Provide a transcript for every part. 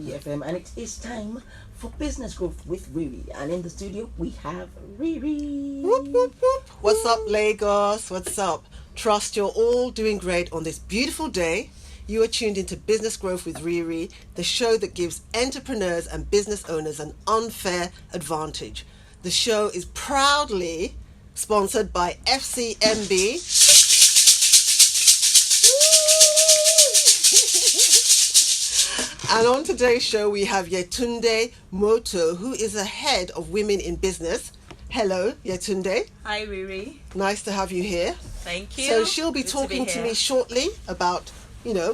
FM, and it is time for Business Growth with RiRi. And in the studio, we have RiRi. Whoop, whoop, whoop. What's up, Lagos? What's up? Trust you're all doing great on this beautiful day. You are tuned into Business Growth with RiRi, the show that gives entrepreneurs and business owners an unfair advantage. The show is proudly sponsored by FCMB. And on today's show, we have Yetunde Moto, who is the head of Women in Business. Hello, Yetunde. Hi, RiRi. Nice to have you here. Thank you. So she'll be Good talking to me shortly about,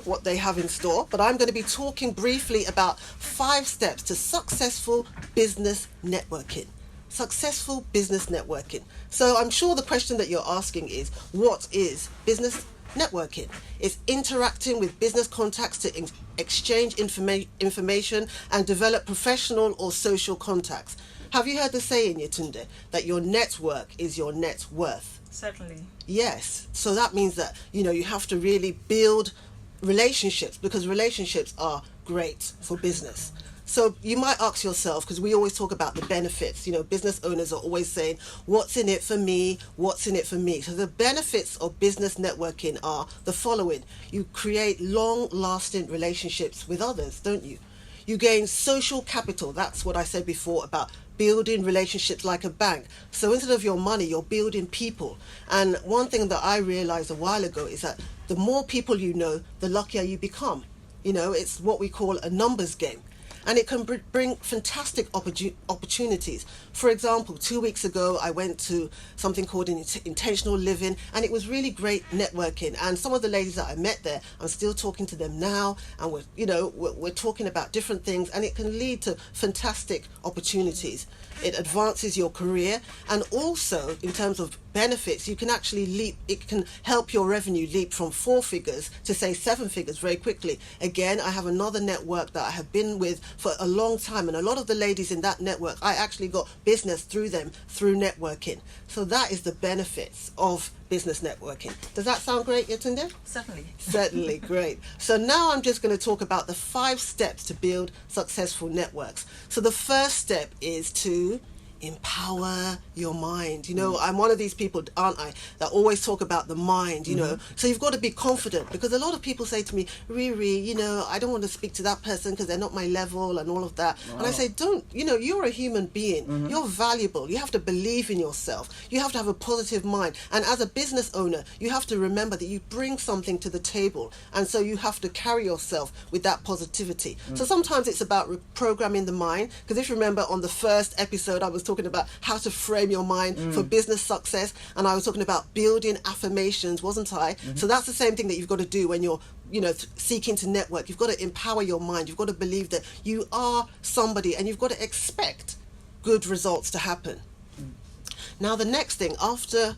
what they have in store. But I'm going to be talking briefly about 5 steps to successful business networking. Successful business networking. So I'm sure the question that you're asking is, what is business networking? It's interacting with business contacts to exchange information and develop professional or social contacts. Have you heard the saying, Yetunde, that your network is your net worth? Certainly. Yes. So that means that, you have to really build relationships, because relationships are great for business. So you might ask yourself, because we always talk about the benefits, business owners are always saying, what's in it for me? What's in it for me? So the benefits of business networking are the following. You create long-lasting relationships with others, don't you? You gain social capital. That's what I said before about building relationships like a bank. So instead of your money, you're building people. And one thing that I realized a while ago is that the more people you know, the luckier you become. It's what we call a numbers game. And it can bring fantastic opportunities. For example, 2 weeks ago, I went to something called Intentional Living, and it was really great networking. And some of the ladies that I met there, I'm still talking to them now, and we're talking about different things, and it can lead to fantastic opportunities. It advances your career, and also in terms of benefits, you can actually it can help your revenue leap from 4 figures to say 7 figures very quickly. Again, I have another network that I have been with for a long time, and a lot of the ladies in that network, I actually got business through them, through networking. So that is the benefits of business networking. Does that sound great, Yetunde? Certainly. Certainly, great. So now I'm just going to talk about the 5 steps to build successful networks. So the first step is to empower your mind. I'm one of these people, aren't I, that always talk about the mind, So you've got to be confident, because a lot of people say to me, RiRi, I don't want to speak to that person because they're not my level and all of that. Wow. And I say, don't, you're a human being. You're valuable. You have to believe in yourself. You have to have a positive mind. And as a business owner, you have to remember that you bring something to the table. And so you have to carry yourself with that positivity. So sometimes it's about reprogramming the mind, because if you remember on the first episode, I was talking about how to frame your mind for business success, and I was talking about building affirmations, wasn't I? So that's the same thing that you've got to do when you're seeking to network. You've got to empower your mind. You've got to believe that you are somebody, and you've got to expect good results to happen. Now the next thing, after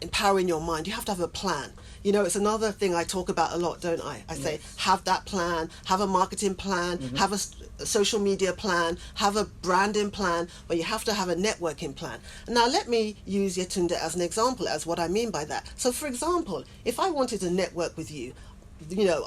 empowering your mind, you have to have a plan. It's another thing I talk about a lot, don't I? I say, have that plan, have a marketing plan, have a social media plan, have a branding plan, but you have to have a networking plan. Now, let me use Yetunde as an example as what I mean by that. So, for example, if I wanted to network with you,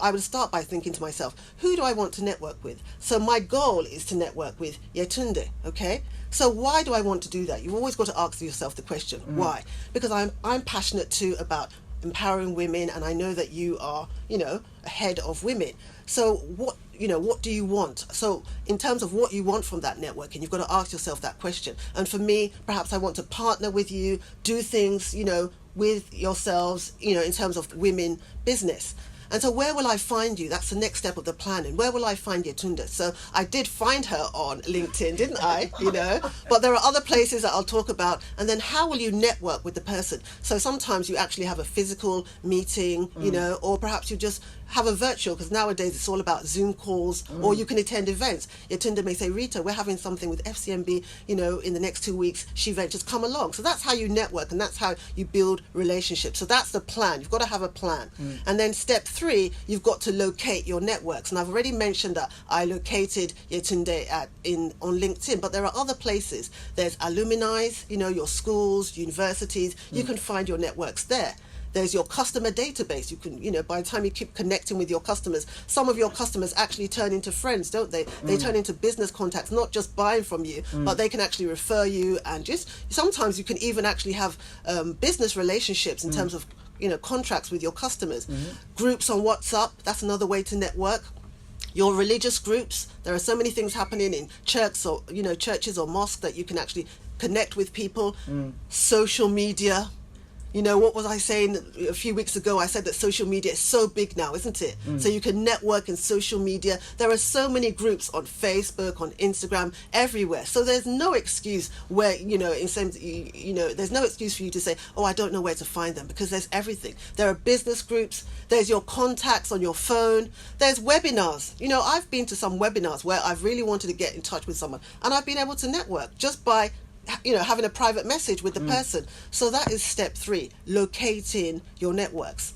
I would start by thinking to myself, who do I want to network with? So my goal is to network with Yetunde, okay? So why do I want to do that? You've always got to ask yourself the question, why? Because I'm passionate too about empowering women, and I know that you are, a head of women. So what do you want? So in terms of what you want from that networking, you've got to ask yourself that question. And for me, perhaps I want to partner with you, do things, with yourselves, in terms of women business. And so where will I find you? That's the next step of the planning. Where will I find Yetunde? So I did find her on LinkedIn, didn't I? But there are other places that I'll talk about. And then how will you network with the person? So sometimes you actually have a physical meeting, or perhaps you just have a virtual, because nowadays it's all about Zoom calls, or you can attend events. Yetunde may say, Rita, we're having something with FCMB, in the next 2 weeks, she ventures, come along. So that's how you network, and that's how you build relationships. So that's the plan. You've got to have a plan. And then step 3, you've got to locate your networks. And I've already mentioned that I located Yetunde on LinkedIn, but there are other places. There's alumni, your schools, universities. You can find your networks there. There's your customer database. You can, by the time you keep connecting with your customers, some of your customers actually turn into friends, don't they? They turn into business contacts, not just buying from you, but they can actually refer you, and just sometimes you can even actually have business relationships in terms of contracts with your customers. Groups on WhatsApp, that's another way to network. Your religious groups, there are so many things happening in churches or mosques that you can actually connect with people. Social media. What was I saying a few weeks ago? I said that social media is so big now, isn't it? So you can network in social media. There are so many groups on Facebook, on Instagram, everywhere. So there's no excuse where, there's no excuse for you to say, oh, I don't know where to find them, because there's everything. There are business groups. There's your contacts on your phone. There's webinars. I've been to some webinars where I've really wanted to get in touch with someone, and I've been able to network just by having a private message with the person. So that is step 3, locating your networks.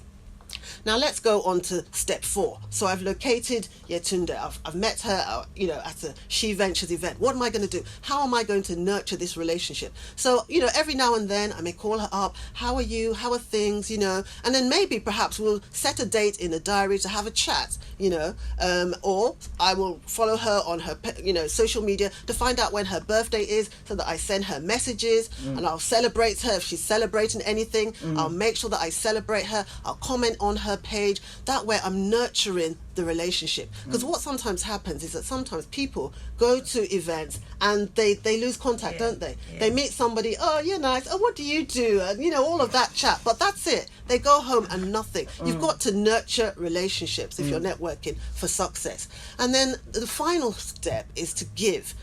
Now let's go on to step 4. So I've located Yetunde. I've met her, at a She Ventures event. What am I going to do? How am I going to nurture this relationship? So, every now and then I may call her up. How are you? How are things? And then maybe perhaps we'll set a date in the diary to have a chat, or I will follow her on her, social media to find out when her birthday is, so that I send her messages and I'll celebrate her. If she's celebrating anything, I'll make sure that I celebrate her. I'll comment on her page. That way I'm nurturing the relationship, because what sometimes happens is that sometimes people go to events and they lose contact, don't they? They meet somebody, oh, you're nice, oh, what do you do, and all of that chat, but that's it. They go home and nothing. You've got to nurture relationships if you're networking for success. And then the final step is to give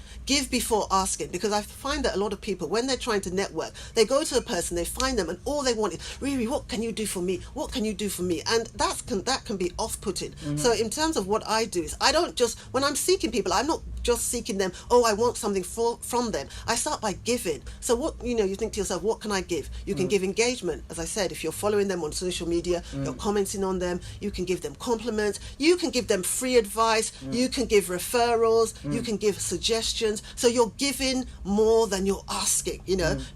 before asking, because I find that a lot of people, when they're trying to network, they go to a person, they find them, and all they want is, RiRi, what can you do for me? What can you do for me? And that can be off-putting. So in terms of what I do is, I don't just, when I'm seeking people, I'm not just seeking them, oh, I want something from them. I start by giving. So what, you think to yourself, what can I give? You can give engagement. As I said, if you're following them on social media, you're commenting on them, you can give them compliments, you can give them free advice, you can give referrals, you can give suggestions. So you're giving more than you're asking,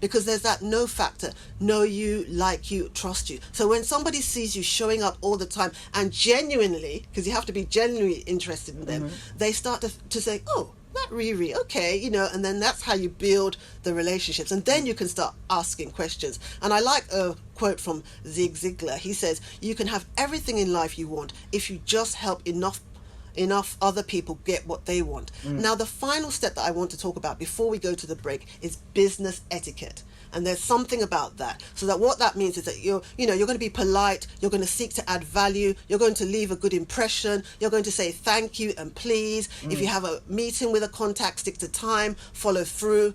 because there's that know factor. Know you, like you, trust you. So when somebody sees you showing up all the time and genuinely, because you have to be genuinely interested in them, they start to say, oh, that RiRi, okay, and then that's how you build the relationships. And then you can start asking questions. And I like a quote from Zig Ziglar. He says, you can have everything in life you want if you just help enough other people get what they want. Now, the final step that I want to talk about before we go to the break is business etiquette. And there's something about that. So that what that means is that you're going to be polite, you're going to seek to add value, you're going to leave a good impression, you're going to say thank you and please. If you have a meeting with a contact, stick to time, follow through.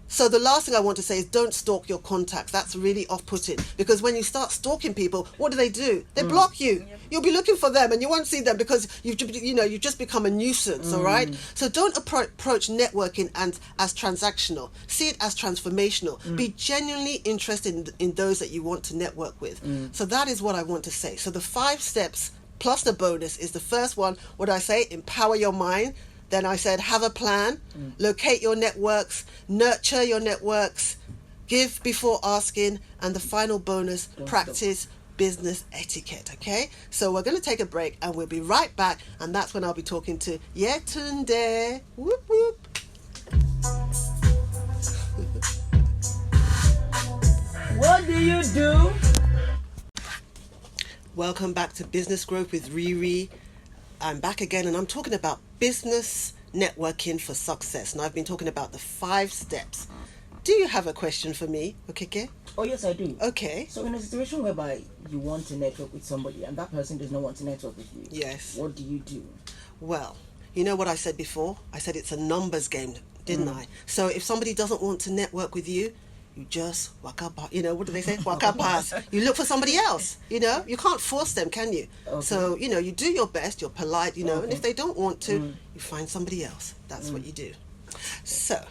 So the last thing I want to say is don't stalk your contacts. That's really off-putting, because when you start stalking people, what do? They block you. You'll be looking for them and you won't see them because you've just become a nuisance, all right? So don't approach networking as transactional. See it as transformational. Be genuinely interested in those that you want to network with. So that is what I want to say. So the 5 steps plus the bonus is the first one. What do I say? Empower your mind. Then I said, have a plan, locate your networks, nurture your networks, give before asking, and the final bonus, practice business etiquette, okay? So we're going to take a break and we'll be right back, and that's when I'll be talking to Yetunde. Whoop, whoop. What do you do? Welcome back to Business Growth with RiRi. I'm back again, and I'm talking about business networking for success. And I've been talking about the 5 steps. Do you have a question for me, Okeke? Oh, yes, I do. Okay. So in a situation whereby you want to network with somebody and that person does not want to network with you, yes, what do you do? Well, you know what I said before? I said it's a numbers game, didn't I? So if somebody doesn't want to network with you, you just waka pass. What do they say? Waka pass. You look for somebody else. You can't force them, can you? Okay. So you do your best. You're polite. And if they don't want to, you find somebody else. That's what you do. So,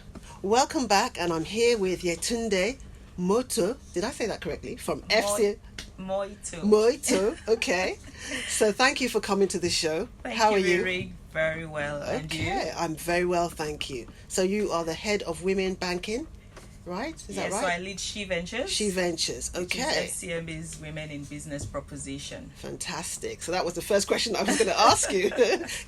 welcome back, and I'm here with Yetunde Moto. Did I say that correctly? From FC Moito. Okay. So thank you for coming to the show. How are you? RiRi. Very well. Okay. And you? I'm very well, thank you. So you are the head of women banking. right? Is Yeah, that so I right? lead She Ventures. She Ventures. Which Okay. is FCMB's Women in Business proposition. Fantastic. So that was the first question I was going to ask you.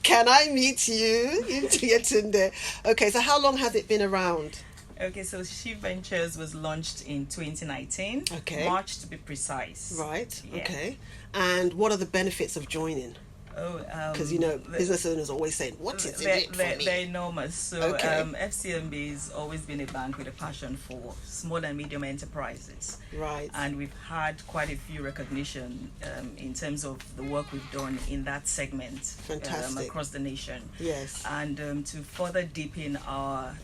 Can I meet you, Yetunde? Okay, so how long has it been around? Okay, so She Ventures was launched in 2019. Okay. March to be precise. Right, Yeah. okay. And what are the benefits of joining? Oh, Because, business owners are always saying, what is it for me? They're enormous. So Okay. FCMB has always been a bank with a passion for small and medium enterprises. Right. And we've had quite a few recognition in terms of the work we've done in that segment Fantastic. across the nation. Yes. And to further deepen our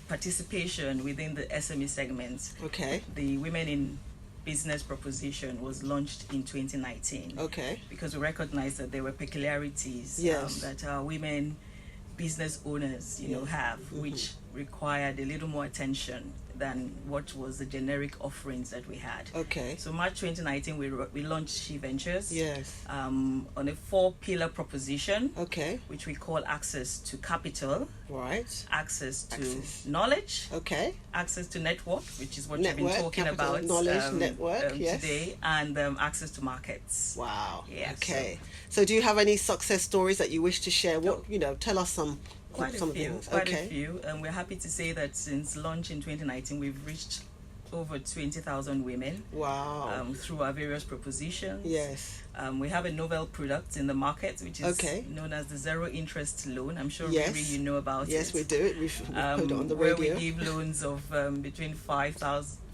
participation within the SME segment, Okay. the Women in Business proposition was launched in 2019. Okay. Because we recognized that there were peculiarities Yes. that our women business owners, have, which required a little more attention than what was the generic offerings that we had. Okay. So March 2019, we launched She Ventures. Yes. On a 4-pillar proposition, Okay. which we call access to capital, Right. access to Access. knowledge, Okay. access to network, which is what Network, you've been talking capital, about, knowledge, network, yes. today, and access to markets. Wow. Yeah, Okay. So do you have any success stories that you wish to share? What, tell us some Quite a some few, things. quite Okay. a few. And we're happy to say that since launch in 2019, we've reached over 20,000 women Wow. through our various propositions. Yes. We have a novel product in the market, which is Okay. known as the zero interest loan. I'm sure Yes. RiRi, you know about it. Yes, we do. We've heard it on the where radio. we give loans of between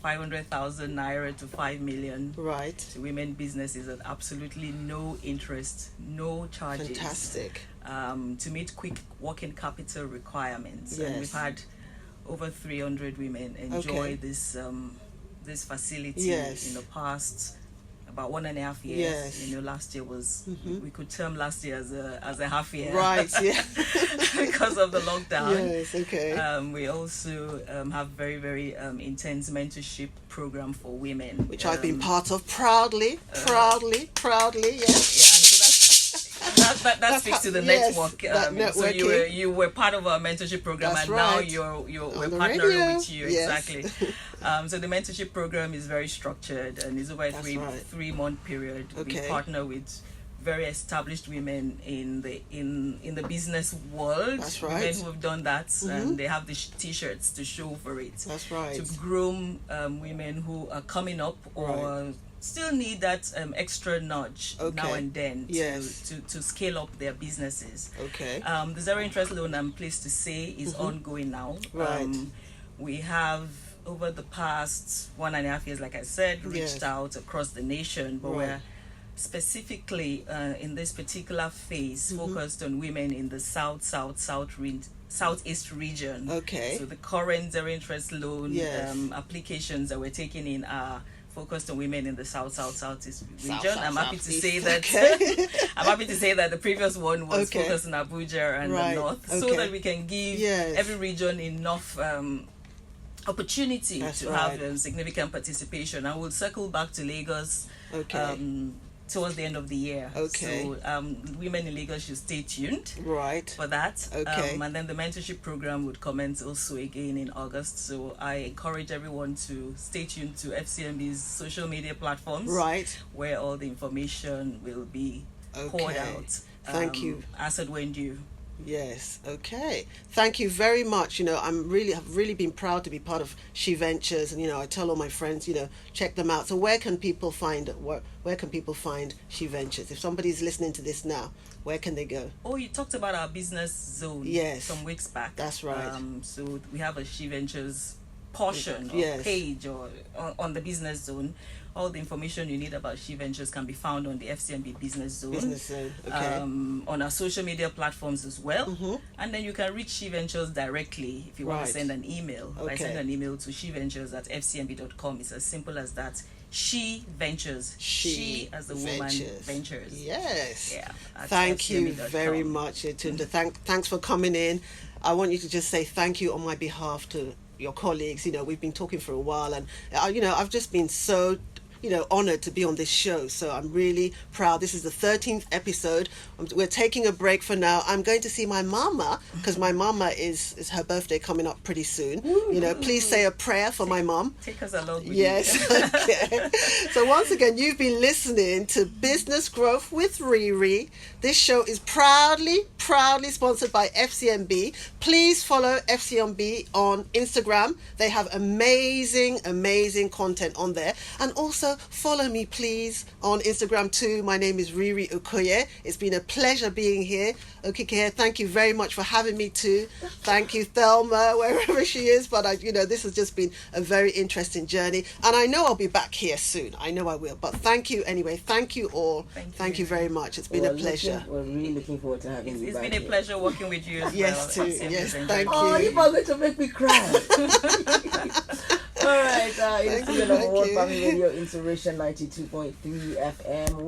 500,000 naira to 5 million Right. to women businesses at absolutely no interest, no charges. Fantastic. To meet quick working capital requirements. Yes. And we've had over 300 women enjoy Okay. this facility Yes. in the past about 1.5 years. Yes. Last year was we could term last year as a half year, Right. Yeah. because of the lockdown. Yes. Okay. We also have very, very intense mentorship program for women, Which I've been part of proudly. Yes. Yeah, and so that speaks to the yes, network. that So networking. you were part of our mentorship program, That's and now right. we're On the partnering radio. with you. Yes. Exactly. So the mentorship program is very structured and is over a That's 3-month period. Okay. We partner with very established women in the business world. That's right. Women who have done that, and they have the t-shirts to show for it. That's right. To groom women who are coming up or Right. still need that extra nudge Okay. now and then Yes. to scale up their businesses. Okay. The zero interest loan, I'm pleased to say, is ongoing now. Right. We have, over the past 1.5 years, like I said, reached Yes. out across the nation, but Right. we're specifically in this particular phase focused on women in the southeast region. Okay. So the current zero interest loan Yes. applications that we're taking in are focused on women in the southeast region. South, I'm happy to southeast. say that Okay. I'm happy to say that the previous one was Okay. focused in Abuja and Right. the north, so Okay. that we can give Yes. every region enough opportunity That's to right. have significant participation. And we'll circle back to Lagos Okay. towards the end of the year. Okay. So women in Lagos should stay tuned Right. for that. Okay. And then the mentorship program would commence also again in August. So I encourage everyone to stay tuned to FCMB's social media platforms, Right. where all the information will be poured Okay. out. Thank you. As and when due. Yes. Okay. Thank you very much. I've really been proud to be part of She Ventures, and I tell all my friends, check them out. So where can people find She Ventures? If somebody's listening to this now, where can they go? Oh, you talked about our business zone Yes. some weeks back. That's right. So we have a She Ventures portion or Yes. page or on the business zone. All the information you need about She Ventures can be found on the FCMB Business Zone. Business Zone. Okay. On our social media platforms as well. And then you can reach She Ventures directly if you want Right. to send an email. Okay. I send an email to sheventures@fcmb.com. It's as simple as that. She Ventures. She as the woman ventures. Yes. Yeah. at Thank you fcmb.com. very much, Yetunde. Thanks for coming in. I want you to just say thank you on my behalf to your colleagues. We've been talking for a while, and I've just been so honored to be on this show. So I'm really proud. This is the 13th episode. We're taking a break for now. I'm going to see my mama, because my mama is her birthday coming up pretty soon. Please say a prayer for my mom. Take us along with Yes. Okay. So once again, you've been listening to Business Growth with RiRi. This show is proudly sponsored by FCMB. Please follow FCMB on Instagram. They have amazing content on there. And also follow me, please, on Instagram too. My name is RiRi Okoye. It's been a pleasure being here. Okike, thank you very much for having me too. Thank you, Thelma, wherever she is. But this has just been a very interesting journey. And I know I'll be back here soon. I know I will. But thank you anyway. Thank you all. Thank you very much. It's been a pleasure. We're really looking forward to having you back. It's been a pleasure working with you as yes, well. Too. Yes, thank you. Oh, you are going to make me cry. All right, it's the number one family radio, Inspiration 92.3 FM.